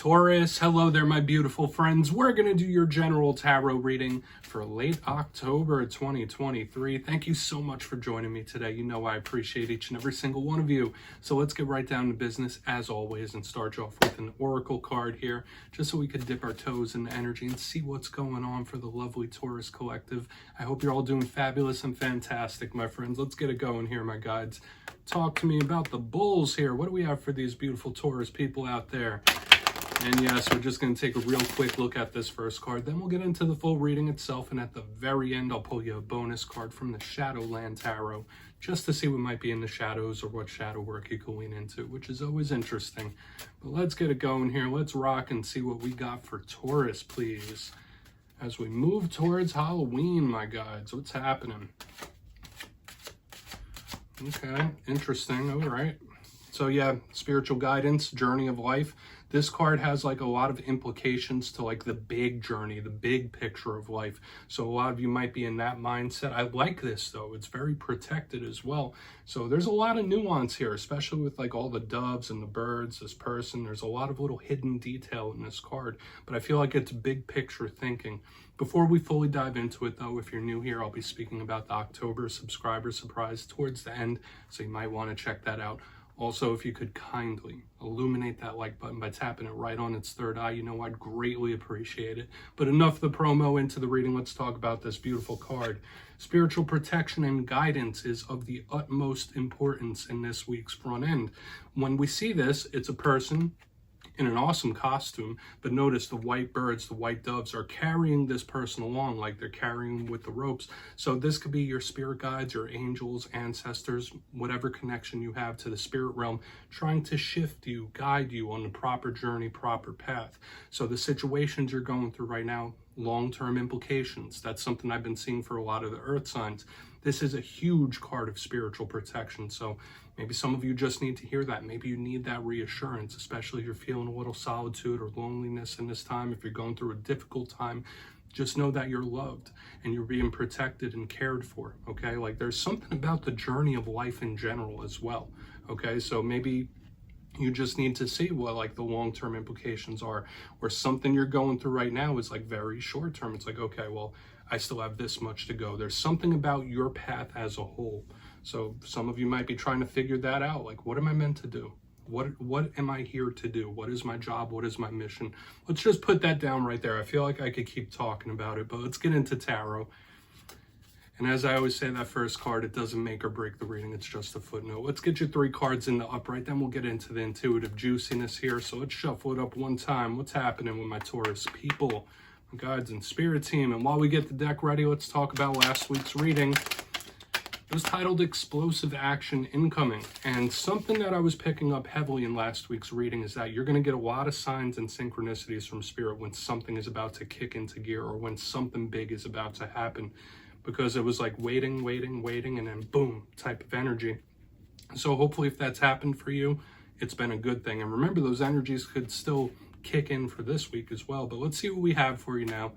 Taurus, hello there, my beautiful friends. We're going to do your general tarot reading for late October 2023. Thank you so much for joining me today. You know I appreciate each and every single one of you. So let's get right down to business as always and start you off with an oracle card here, just so we could dip our toes in the energy and see what's going on for the lovely Taurus collective. I hope you're all doing fabulous and fantastic, my friends. Let's get it going here, my guides. Talk to me about the bulls here. What do we have for these beautiful Taurus people out there? And yes, we're just going to take a real quick look at this first card. Then we'll get into the full reading itself. And at the very end, I'll pull you a bonus card from the Shadowland Tarot, just to see what might be in the shadows or what shadow work you can lean into, which is always interesting. But let's get it going here. Let's rock and see what we got for Taurus, please. As we move towards Halloween, my guides, what's happening? Okay, interesting. All right. So yeah, spiritual guidance, journey of life. This card has like a lot of implications to like the big journey, the big picture of life. So a lot of you might be in that mindset. I like this though. It's very protected as well. So there's a lot of nuance here, especially with like all the doves and the birds, this person. There's a lot of little hidden detail in this card, but I feel like it's big picture thinking. Before we fully dive into it though, if you're new here, I'll be speaking about the October subscriber surprise towards the end. So you might want to check that out. Also, if you could kindly illuminate that like button by tapping it right on its third eye, you know I'd greatly appreciate it. But enough of the promo, into the reading. Let's talk about this beautiful card. Spiritual protection and guidance is of the utmost importance in this week's front end. When we see this, it's a person in an awesome costume, but notice the white birds, the white doves are carrying this person along like they're carrying with the ropes. So this could be your spirit guides, your angels, ancestors, whatever connection you have to the spirit realm, trying to shift you, guide you on the proper journey, proper path. So the situations you're going through right now, long-term implications, that's something I've been seeing for a lot of the earth signs. This is a huge card of spiritual protection. So maybe some of you just need to hear that. Maybe you need that reassurance, especially if you're feeling a little solitude or loneliness in this time. If you're going through a difficult time, just know that you're loved and you're being protected and cared for, okay? Like there's something about the journey of life in general as well, okay? So maybe you just need to see what like the long-term implications are, or something you're going through right now is like very short-term. It's like, okay, well, I still have this much to go. There's something about your path as a whole. So some of you might be trying to figure that out. Like, what am I meant to do? What am I here to do? What is my job? What is my mission? Let's just put that down right there. I feel like I could keep talking about it, but let's get into tarot. And as I always say, that first card, it doesn't make or break the reading. It's just a footnote. Let's get your 3 cards in the upright. Then we'll get into the intuitive juiciness here. So let's shuffle it up one time. What's happening with my Taurus people, my guides and spirit team? And while we get the deck ready, let's talk about last week's reading. It was titled Explosive Action Incoming. And something that I was picking up heavily in last week's reading is that you're going to get a lot of signs and synchronicities from spirit when something is about to kick into gear or when something big is about to happen. Because it was like waiting, and then boom type of energy. So hopefully if that's happened for you, it's been a good thing. And remember, those energies could still kick in for this week as well. But let's see what we have for you now.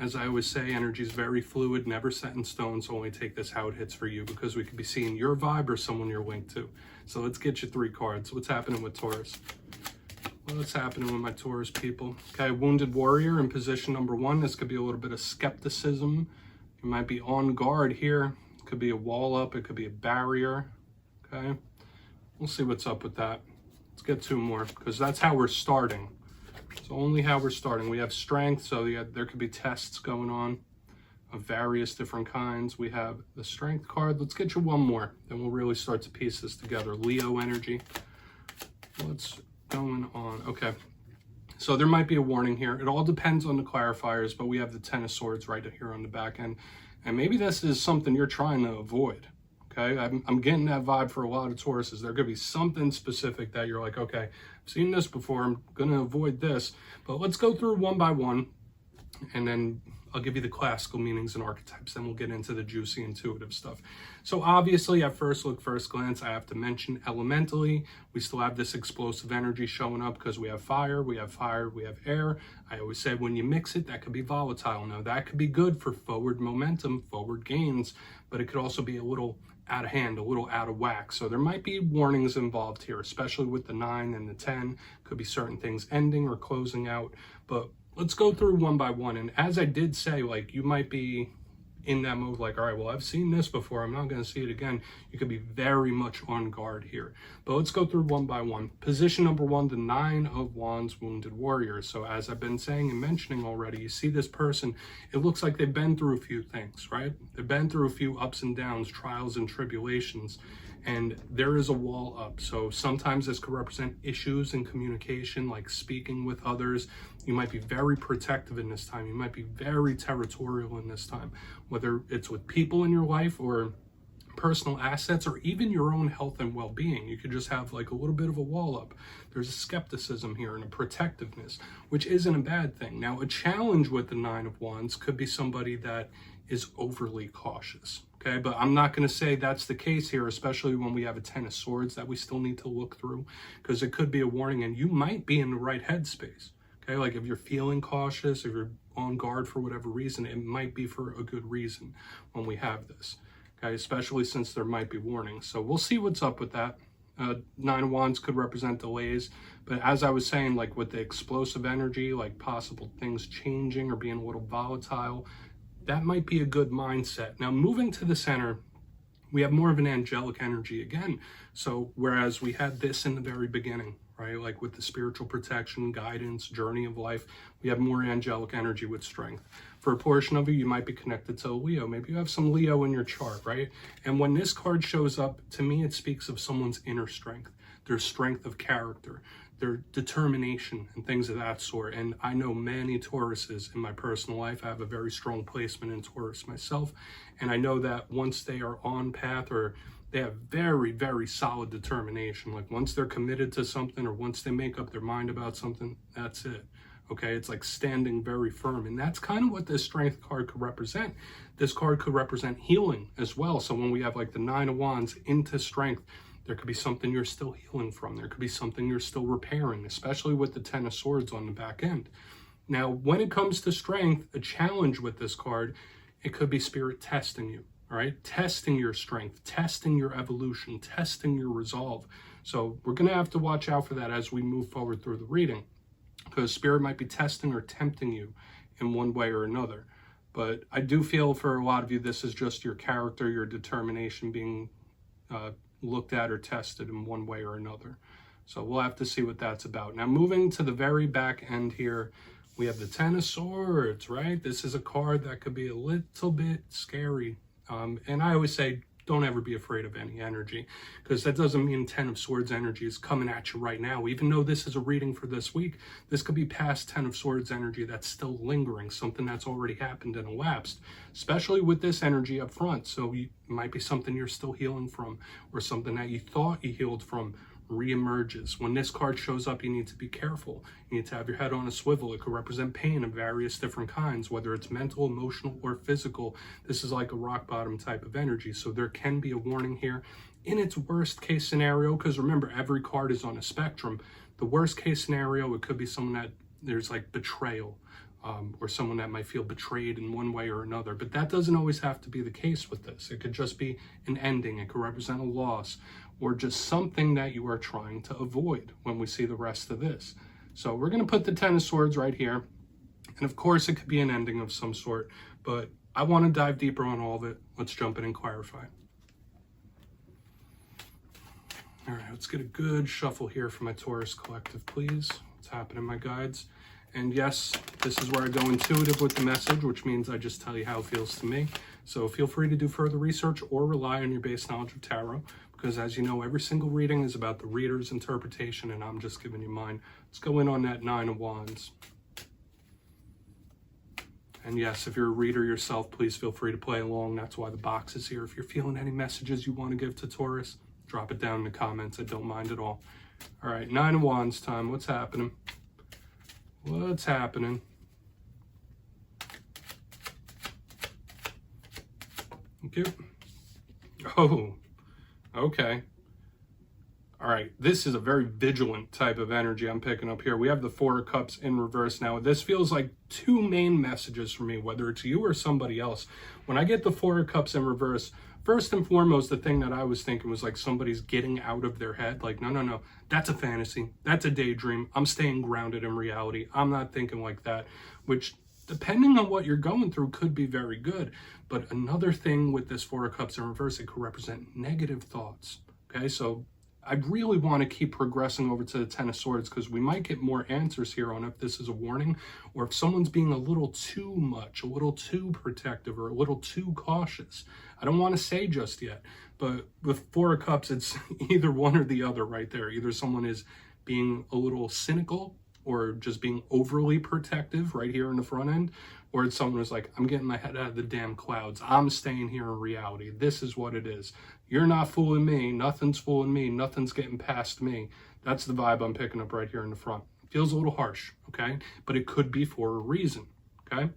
As I always say, energy is very fluid, never set in stone. So only take this how it hits for you, because we could be seeing your vibe or someone you're linked to. So let's get you 3 cards. What's happening with Taurus? What's happening with my Taurus people? Okay, Wounded Warrior in position number 1. This could be a little bit of skepticism. You might be on guard here. It could be a wall up. It could be a barrier. Okay. We'll see what's up with that. Let's get 2 more, because that's how we're starting. It's only how we're starting. We have strength, so there could be tests going on of various different kinds. We have the strength card. Let's get you 1 more. Then we'll really start to piece this together. Leo energy. What's going on? Okay. So there might be a warning here. It all depends on the clarifiers, but we have the 10 of Swords right here on the back end. And maybe this is something you're trying to avoid, okay? I'm getting that vibe for a lot of Tauruses. There could be something specific that you're like, okay, I've seen this before. I'm going to avoid this. But let's go through one by one. And then I'll give you the classical meanings and archetypes, then we'll get into the juicy intuitive stuff. So obviously at first look, first glance, I have to mention elementally, we still have this explosive energy showing up because we have fire, we have air. I always say when you mix it, that could be volatile. Now that could be good for forward momentum, forward gains, but it could also be a little out of hand, a little out of whack. So there might be warnings involved here, especially with the 9 and the 10. Could be certain things ending or closing out, but let's go through one by one. And as I did say, like, you might be in that mode, like, all right, well, I've seen this before, I'm not going to see it again. You could be very much on guard here. But let's go through one by one. Position number 1, the 9 of Wands, Wounded Warrior. So as I've been saying and mentioning already, you see this person, it looks like they've been through a few things, right? They've been through a few ups and downs, trials and tribulations, and there is a wall up. So sometimes this could represent issues in communication, like speaking with others. You might be very protective in this time. You might be very territorial in this time, whether it's with people in your life or personal assets or even your own health and well-being. You could just have like a little bit of a wall up. There's a skepticism here and a protectiveness, which isn't a bad thing. Now, a challenge with the 9 of Wands could be somebody that is overly cautious. Okay, but I'm not going to say that's the case here, especially when we have a 10 of Swords that we still need to look through, because it could be a warning and you might be in the right headspace. Okay, like if you're feeling cautious, if you're on guard for whatever reason, it might be for a good reason when we have this. Okay, especially since there might be warnings. So we'll see what's up with that. 9 of Wands could represent delays, but as I was saying, like with the explosive energy, like possible things changing or being a little volatile, that might be a good mindset. Now, moving to the center, we have more of an angelic energy again. So whereas we had this in the very beginning, right? Like with the spiritual protection, guidance, journey of life, we have more angelic energy with strength. For a portion of you, you might be connected to a Leo. Maybe you have some Leo in your chart, right? And when this card shows up, to me, it speaks of someone's inner strength, their strength of character, their determination and things of that sort. And I know many Tauruses in my personal life. I have a very strong placement in Taurus myself. And I know that once they are on path, or they have very, very solid determination, like once they're committed to something or once they make up their mind about something, that's it. Okay, it's like standing very firm. And that's kind of what this strength card could represent. This card could represent healing as well. So when we have like the 9 of Wands into strength, there could be something you're still healing from. There could be something you're still repairing, especially with the 10 of Swords on the back end. Now, when it comes to strength, a challenge with this card, it could be spirit testing you, all right? Testing your strength, testing your evolution, testing your resolve. So we're going to have to watch out for that as we move forward through the reading, because spirit might be testing or tempting you in one way or another. But I do feel for a lot of you, this is just your character, your determination being looked at or tested in one way or another. So we'll have to see what that's about. Now, moving to the very back end here, we have the 10 of Swords, right? This is a card that could be a little bit scary. And I always say, don't ever be afraid of any energy, because that doesn't mean 10 of Swords energy is coming at you right now. Even though this is a reading for this week, this could be past 10 of Swords energy that's still lingering, something that's already happened and elapsed, especially with this energy up front. So it might be something you're still healing from, or something that you thought you healed from reemerges. When this card shows up, you need to be careful. You need to have your head on a swivel. It could represent pain of various different kinds, whether it's mental, emotional, or physical. This is like a rock bottom type of energy. So there can be a warning here in its worst case scenario, because remember, every card is on a spectrum. The worst case scenario, it could be someone that there's like betrayal, or someone that might feel betrayed in one way or another. But that doesn't always have to be the case with this. It could just be an ending. It could represent a loss, or just something that you are trying to avoid when we see the rest of this. So we're going to put the 10 of Swords right here. And of course, it could be an ending of some sort, but I want to dive deeper on all of it. Let's jump in and clarify. All right, let's get a good shuffle here for my Taurus collective, please. What's happening, my guides? And yes, this is where I go intuitive with the message, which means I just tell you how it feels to me. So feel free to do further research or rely on your base knowledge of tarot, because as you know, every single reading is about the reader's interpretation, and I'm just giving you mine. Let's go in on that 9 of Wands. And yes, if you're a reader yourself, please feel free to play along. That's why the box is here. If you're feeling any messages you want to give to Taurus, drop it down in the comments. I don't mind at all. All right, 9 of Wands time. What's happening? What's happening? Thank you. Oh, okay. All right, this is a very vigilant type of energy I'm picking up here. We have the Four of Cups in reverse now. This feels like two main messages for me, whether it's you or somebody else. When I get the Four of Cups in reverse, first and foremost, the thing that I was thinking was like somebody's getting out of their head. Like, no, that's a fantasy. That's a daydream. I'm staying grounded in reality. I'm not thinking like that, which depending on what you're going through could be very good. But another thing with this Four of Cups in reverse, it could represent negative thoughts. Okay, so I really want to keep progressing over to the Ten of Swords because we might get more answers here on if this is a warning or if someone's being a little too much, a little too protective, or a little too cautious. I don't want to say just yet, but with Four of Cups, it's either one or the other right there. Either someone is being a little cynical or just being overly protective right here in the front end, or it's someone who's like, I'm getting my head out of the damn clouds. I'm staying here in reality. This is what it is. You're not fooling me. Nothing's fooling me. Nothing's getting past me. That's the vibe I'm picking up right here in the front. Feels a little harsh, okay? But it could be for a reason, okay?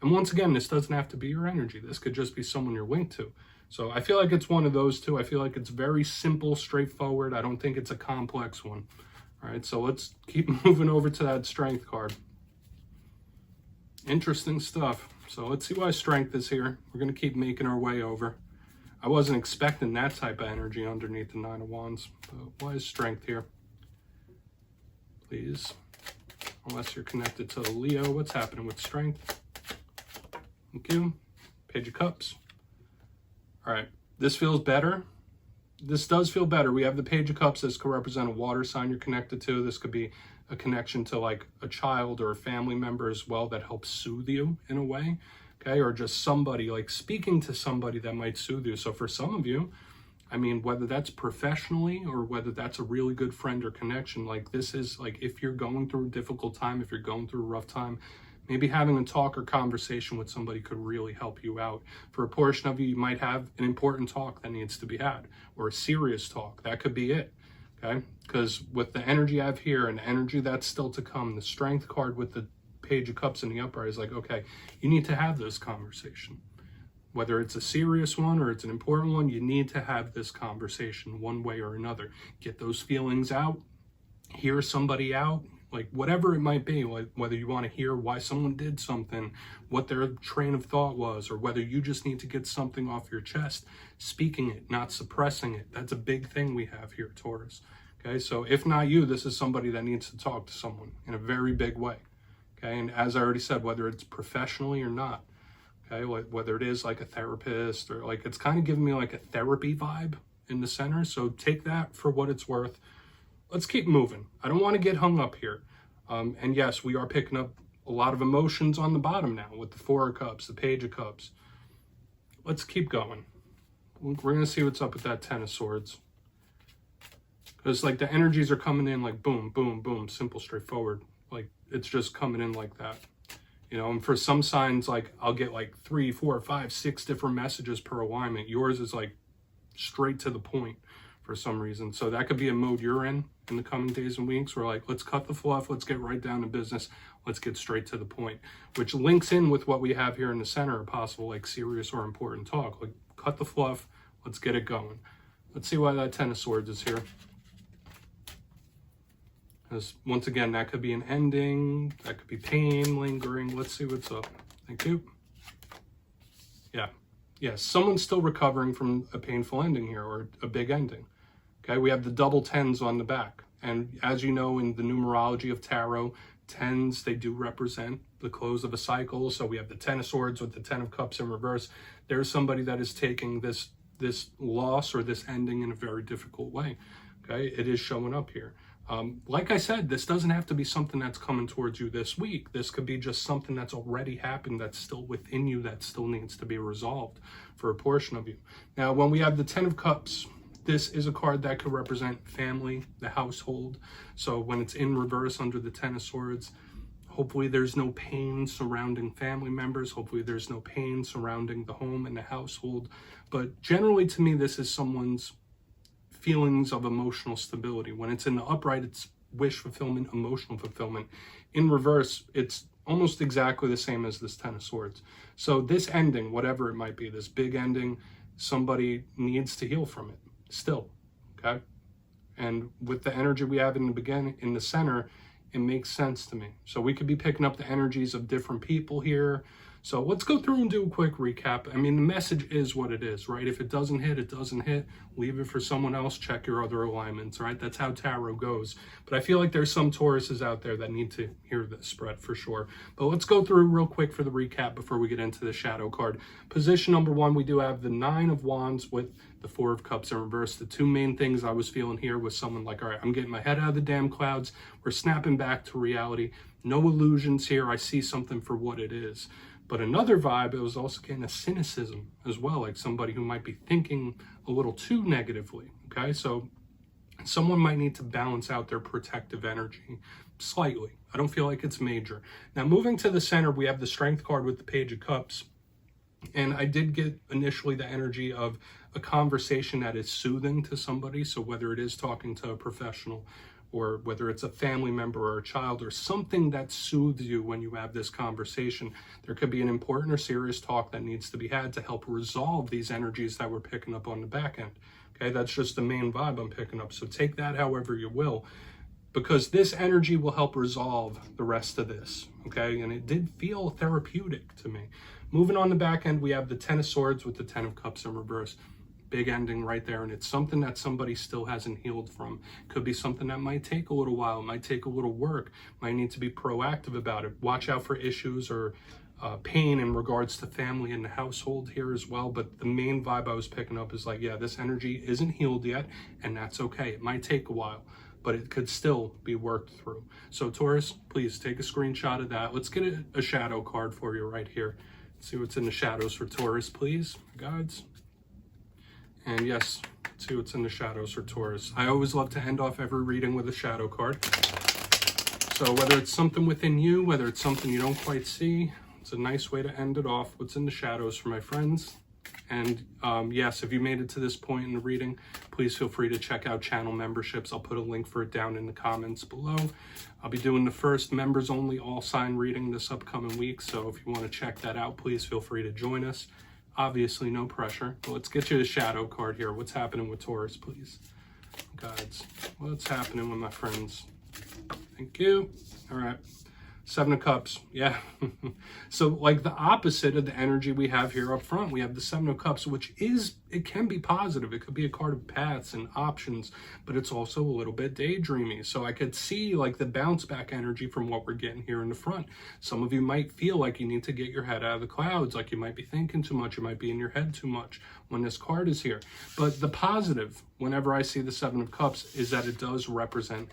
And once again, this doesn't have to be your energy. This could just be someone you're linked to. So I feel like it's one of those two. I feel like it's very simple, straightforward. I don't think it's a complex one. All right, so let's keep moving over to that Strength card. Interesting stuff. So let's see why Strength is here. We're going to keep making our way over. I wasn't expecting that type of energy underneath the Nine of Wands. But why is Strength here? Please. Unless you're connected to Leo, what's happening with Strength? Thank you. Page of Cups. All right, this feels better. This does feel better. We have the Page of Cups. This could represent a water sign you're connected to. This could be a connection to like a child or a family member as well that helps soothe you in a way, okay? Or just somebody, like speaking to somebody that might soothe you. So for some of you, I mean, whether that's professionally or whether that's a really good friend or connection, like this is like if you're going through a difficult time, if you're going through a rough time, maybe having a talk or conversation with somebody could really help you out. For a portion of you, you might have an important talk that needs to be had, or a serious talk. That could be it, okay? Because with the energy I have here and the energy that's still to come, the Strength card with the Page of Cups in the upright is like, okay, you need to have this conversation. Whether it's a serious one or it's an important one, you need to have this conversation one way or another. Get those feelings out, hear somebody out, like whatever it might be, like whether you want to hear why someone did something, what their train of thought was, or whether you just need to get something off your chest, speaking it, not suppressing it. That's a big thing we have here, Taurus. Okay, so if not you, this is somebody that needs to talk to someone in a very big way. Okay, and as I already said, whether it's professionally or not, okay, whether it is like a therapist or like, it's kind of giving me like a therapy vibe in the center. So take that for what it's worth. Let's keep moving. I don't want to get hung up here. And yes, we are picking up a lot of emotions on the bottom now with the Four of Cups, the Page of Cups. Let's keep going. We're going to see what's up with that Ten of Swords. Because like the energies are coming in like boom, boom, boom, simple, straightforward. Like it's just coming in like that. You know, and for some signs, like I'll get like 3, 4, 5, 6 different messages per alignment. Yours is like straight to the point for some reason. So that could be a mode you're in the coming days and weeks. We're like, let's cut the fluff. Let's get right down to business. Let's get straight to the point, which links in with what we have here in the center, a possible like serious or important talk. Like cut the fluff. Let's get it going. Let's see why that Ten of Swords is here. Because once again, that could be an ending. That could be pain, lingering. Let's see what's up. Thank you. Yeah. Yes, someone's still recovering from a painful ending here or a big ending. Okay, we have the double tens on the back. And as you know, in the numerology of tarot, tens, they do represent the close of a cycle. So we have the Ten of Swords with the Ten of Cups in reverse. There's somebody that is taking this loss or this ending in a very difficult way. Okay, it is showing up here. Like I said, this doesn't have to be something that's coming towards you this week. This could be just something that's already happened that's still within you that still needs to be resolved for a portion of you. Now, when we have the Ten of Cups, this is a card that could represent family, the household. So when it's in reverse under the Ten of Swords, hopefully there's no pain surrounding family members. Hopefully there's no pain surrounding the home and the household. But generally to me, this is someone's feelings of emotional stability. When it's in the upright, it's wish fulfillment, emotional fulfillment. In reverse, it's almost exactly the same as this Ten of Swords. So this ending, whatever it might be, this big ending, somebody needs to heal from it still, okay? And with the energy we have in the beginning, in the center, it makes sense to me. So we could be picking up the energies of different people here. So let's go through and do a quick recap. I mean, the message is what it is, right? If it doesn't hit, it doesn't hit. Leave it for someone else. Check your other alignments, right? That's how tarot goes. But I feel like there's some Tauruses out there that need to hear this spread for sure. But let's go through real quick for the recap before we get into the shadow card. Position number 1, we do have the 9 of Wands with the 4 of Cups in reverse. The 2 main things I was feeling here was someone like, all right, I'm getting my head out of the damn clouds. We're snapping back to reality. No illusions here. I see something for what it is. But another vibe, it was also getting a cynicism as well, like somebody who might be thinking a little too negatively, okay? So someone might need to balance out their protective energy slightly. I don't feel like it's major. Now, moving to the center, we have the Strength card with the Page of Cups. And I did get initially the energy of a conversation that is soothing to somebody. So whether it is talking to a professional, or whether it's a family member or a child, or something that soothes you when you have this conversation, there could be an important or serious talk that needs to be had to help resolve these energies that we're picking up on the back end. Okay, that's just the main vibe I'm picking up. So take that however you will, because this energy will help resolve the rest of this. Okay, and it did feel therapeutic to me. Moving on the back end, we have the 10 of Swords with the 10 of Cups in reverse. Big ending right there, and it's something that somebody still hasn't healed from. Could be something that might take a little while, might take a little work, might need to be proactive about it. Watch out for issues or pain in regards to family and the household here as well. But the main vibe I was picking up is like, yeah, this energy isn't healed yet, and that's okay. It might take a while, but it could still be worked through. So Taurus, please take a screenshot of that. Let's get a shadow card for you right here. See what's in the shadows for Taurus, please, guides. And yes, see what's in the shadows for Taurus. I always love to end off every reading with a shadow card. So whether it's something within you, whether it's something you don't quite see, it's a nice way to end it off. What's in the shadows for my friends? And yes, if you made it to this point in the reading, please feel free to check out channel memberships. I'll put a link for it down in the comments below. I'll be doing the first members only all sign reading this upcoming week. So if you want to check that out, please feel free to join us. Obviously, no pressure. But let's get you a shadow card here. What's happening with Taurus, please? Guides, what's happening with my friends? Thank you. All right. 7 of Cups. Yeah. So like the opposite of the energy we have here up front, we have the 7 of Cups, which is, it can be positive. It could be a card of paths and options, but it's also a little bit daydreamy. So I could see like the bounce back energy from what we're getting here in the front. Some of you might feel like you need to get your head out of the clouds, like you might be thinking too much, you might be in your head too much when this card is here. But the positive, whenever I see the 7 of Cups, is that it does represent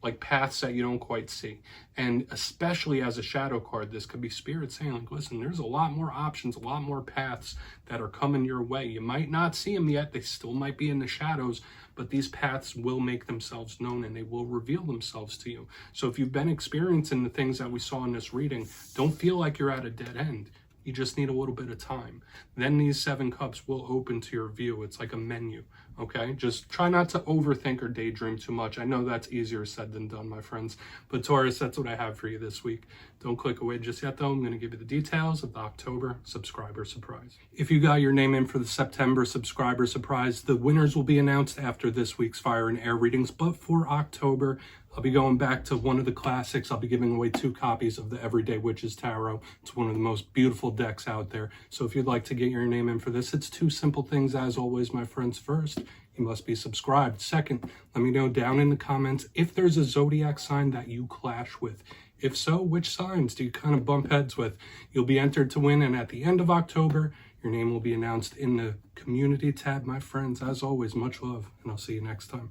like paths that you don't quite see. And especially as a shadow card, this could be spirit saying like, listen, there's a lot more options, a lot more paths that are coming your way. You might not see them yet. They still might be in the shadows, but these paths will make themselves known and they will reveal themselves to you. So if you've been experiencing the things that we saw in this reading, don't feel like you're at a dead end. You just need a little bit of time. Then these 7 cups will open to your view. It's like a menu, okay? Just try not to overthink or daydream too much. I know that's easier said than done, my friends. But Taurus, that's what I have for you this week. Don't click away just yet, though. I'm going to give you the details of the October subscriber surprise. If you got your name in for the September subscriber surprise, the winners will be announced after this week's Fire and Air readings. But for October, I'll be going back to one of the classics. I'll be giving away 2 copies of the Everyday Witches Tarot. It's one of the most beautiful decks out there. So if you'd like to get your name in for this, it's 2 simple things as always, my friends. First, you must be subscribed. Second, let me know down in the comments if there's a zodiac sign that you clash with. If so, which signs do you kind of bump heads with? You'll be entered to win, and at the end of October, your name will be announced in the community tab, my friends. As always, much love, and I'll see you next time.